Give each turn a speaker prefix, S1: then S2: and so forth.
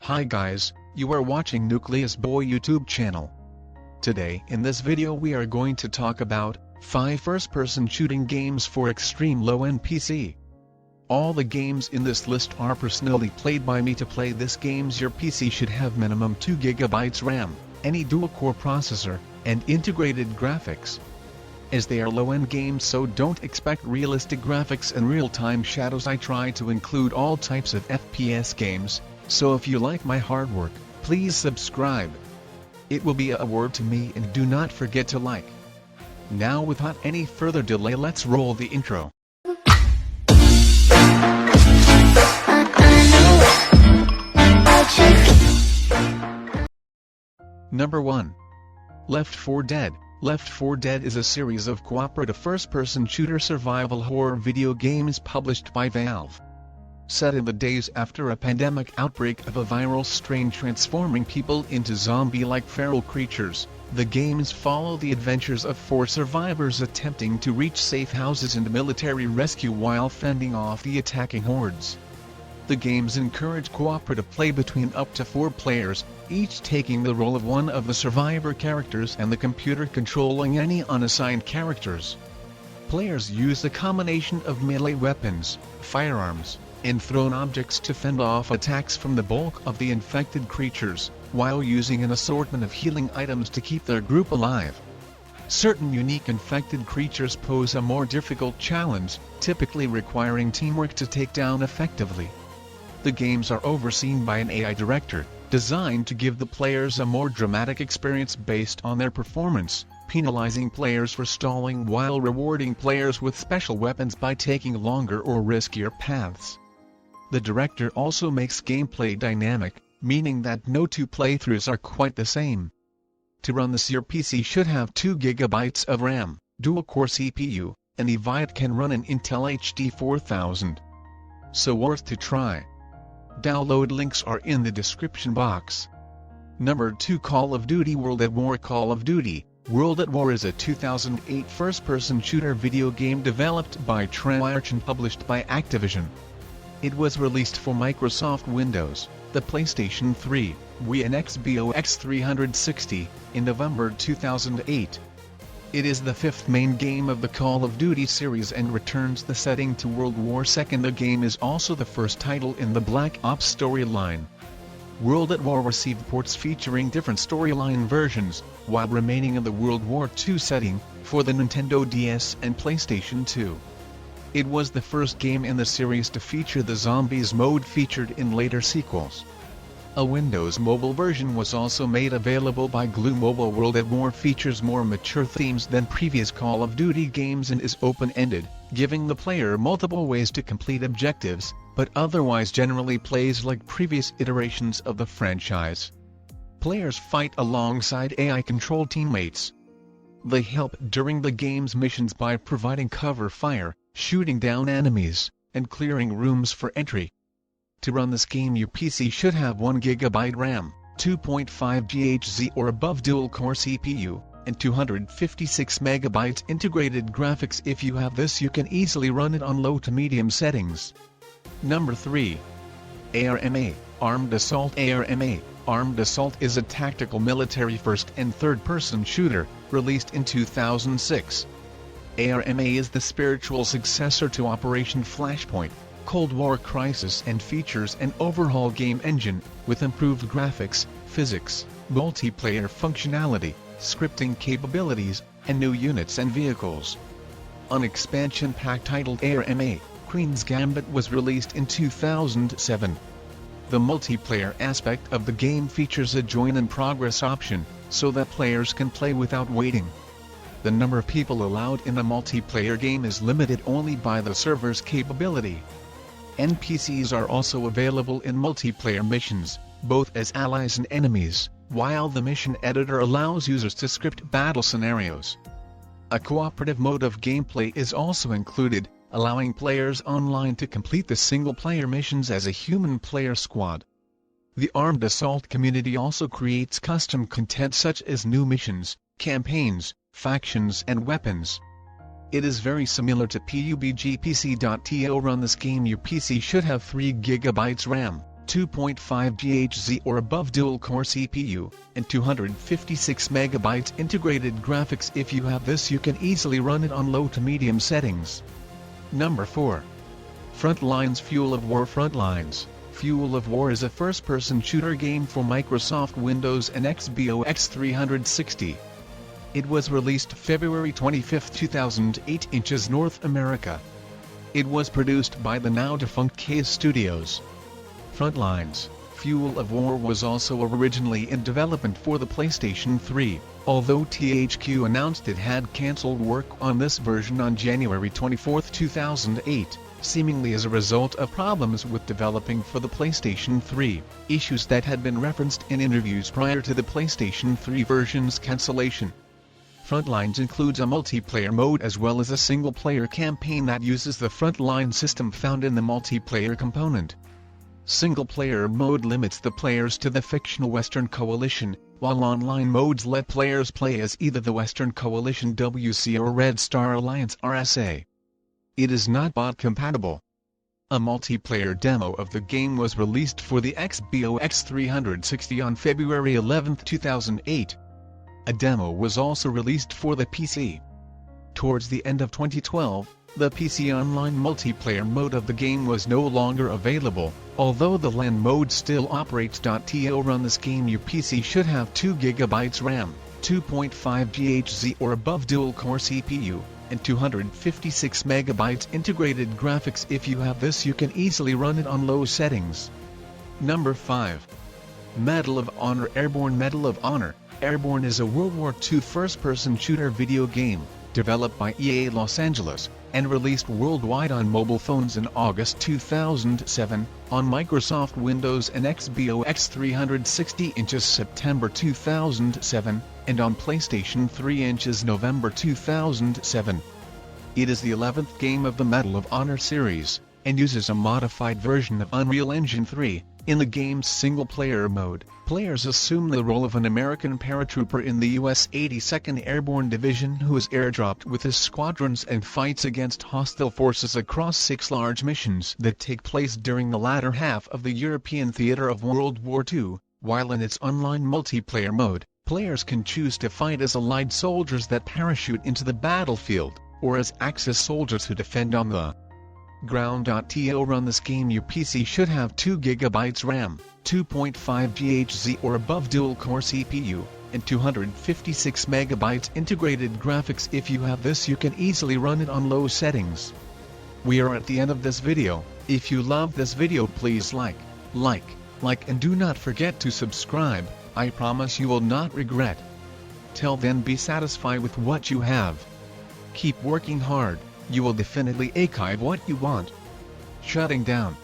S1: Hi guys, you are watching Nucleus Boy YouTube channel. Today in this video we are going to talk about 5 first-person shooting games for extreme low-end PC. All the games in this list are personally played by me. To play this games your PC should have minimum 2 GB RAM, any dual-core processor, and integrated graphics. As they are low-end games, so don't expect realistic graphics and real-time shadows. I try to include all types of FPS games, so if you like my hard work, please subscribe. It will be a word to me, and do not forget to like. Now without any further delay, let's roll the intro. Number 1. Left 4 Dead. Left 4 Dead is a series of cooperative first-person shooter survival horror video games published by Valve. Set in the days after a pandemic outbreak of a viral strain transforming people into zombie-like feral creatures, the games follow the adventures of 4 survivors attempting to reach safe houses and military rescue while fending off the attacking hordes. The games encourage cooperative play between up to 4 players, each taking the role of one of the survivor characters and the computer controlling any unassigned characters. Players use a combination of melee weapons, firearms, and thrown objects to fend off attacks from the bulk of the infected creatures, while using an assortment of healing items to keep their group alive. Certain unique infected creatures pose a more difficult challenge, typically requiring teamwork to take down effectively. The games are overseen by an AI director, designed to give the players a more dramatic experience based on their performance, penalizing players for stalling while rewarding players with special weapons by taking longer or riskier paths. The director also makes gameplay dynamic, meaning that no 2 playthroughs are quite the same. To run this, your PC should have 2 GB of RAM, dual-core CPU, and it can run an Intel HD 4000. So worth to try. Download links are in the description box. Number 2. Call of Duty World at War. Call of Duty World at War is a 2008 first-person shooter video game developed by Treyarch and published by Activision. It was released for Microsoft Windows, the PlayStation 3, Wii and Xbox 360 in November 2008. It is the 5th main game of the Call of Duty series and returns the setting to World War II. The game is also the first title in the Black Ops storyline. World at War received ports featuring different storyline versions, while remaining in the World War II setting, for the Nintendo DS and PlayStation 2. It was the first game in the series to feature the Zombies mode featured in later sequels. A Windows mobile version was also made available by Glue Mobile. World at War features more mature themes than previous Call of Duty games and is open-ended, giving the player multiple ways to complete objectives, but otherwise generally plays like previous iterations of the franchise. Players fight alongside AI-controlled teammates. They help during the game's missions by providing cover fire, shooting down enemies, and clearing rooms for entry. To run this game your PC should have 1 GB RAM, 2.5 GHz or above dual-core CPU, and 256 MB integrated graphics. If you have this, you can easily run it on low to medium settings. Number 3. ARMA, Armed Assault. ARMA, Armed Assault is a tactical military first and third-person shooter, released in 2006. ARMA is the spiritual successor to Operation Flashpoint, Cold War Crisis, and features an overhaul game engine, with improved graphics, physics, multiplayer functionality, scripting capabilities, and new units and vehicles. An expansion pack titled ARMA, Queen's Gambit was released in 2007. The multiplayer aspect of the game features a join-in-progress option, so that players can play without waiting. The number of people allowed in a multiplayer game is limited only by the server's capability. NPCs are also available in multiplayer missions, both as allies and enemies, while the mission editor allows users to script battle scenarios. A cooperative mode of gameplay is also included, allowing players online to complete the single-player missions as a human player squad. The Armed Assault community also creates custom content such as new missions, campaigns, factions and weapons. It is very similar to PUBG. PC.to run this game your PC should have 3 GB RAM, 2.5 GHz or above dual-core CPU, and 256 MB integrated graphics. If you have this, you can easily run it on low to medium settings. Number 4. Frontlines Fuel of War. Frontlines Fuel of War is a first-person shooter game for Microsoft Windows and Xbox 360. It was released February 25, 2008 in North America. It was produced by the now-defunct Case Studios. Frontlines Fuel of War was also originally in development for the PlayStation 3, although THQ announced it had cancelled work on this version on January 24, 2008, seemingly as a result of problems with developing for the PlayStation 3, issues that had been referenced in interviews prior to the PlayStation 3 version's cancellation. Frontlines includes a multiplayer mode as well as a single-player campaign that uses the Frontline system found in the multiplayer component. Single-player mode limits the players to the fictional Western Coalition, while online modes let players play as either the Western Coalition WC or Red Star Alliance RSA. It is not bot compatible. A multiplayer demo of the game was released for the Xbox 360 on February 11, 2008. A demo was also released for the PC. Towards the end of 2012, the PC online multiplayer mode of the game was no longer available, although the LAN mode still operates. To run this game, your PC should have 2 GB RAM, 2.5 GHz or above dual-core CPU, and 256 MB integrated graphics. If you have this, you can easily run it on low settings. Number 5. Medal of Honor. Airborne. Medal of Honor Airborne is a World War II first-person shooter video game, developed by EA Los Angeles, and released worldwide on mobile phones in August 2007, on Microsoft Windows and Xbox 360 in September 2007, and on PlayStation 3 in November 2007. It is the 11th game of the Medal of Honor series, and uses a modified version of Unreal Engine 3. In the game's single-player mode, players assume the role of an American paratrooper in the U.S. 82nd Airborne Division who is airdropped with his squadrons and fights against hostile forces across 6 large missions that take place during the latter half of the European theater of World War II, while in its online multiplayer mode, players can choose to fight as Allied soldiers that parachute into the battlefield, or as Axis soldiers who defend on the ground. To run this game, your PC should have 2 GB RAM, 2.5 GHz or above dual-core CPU, and 256 MB integrated graphics. If you have this, you can easily run it on low settings. We are at the end of this video. If you love this video, please like, and do not forget to subscribe. I promise you will not regret. Till then, be satisfied with what you have. Keep working hard. You will definitely achieve what you want. Shutting down.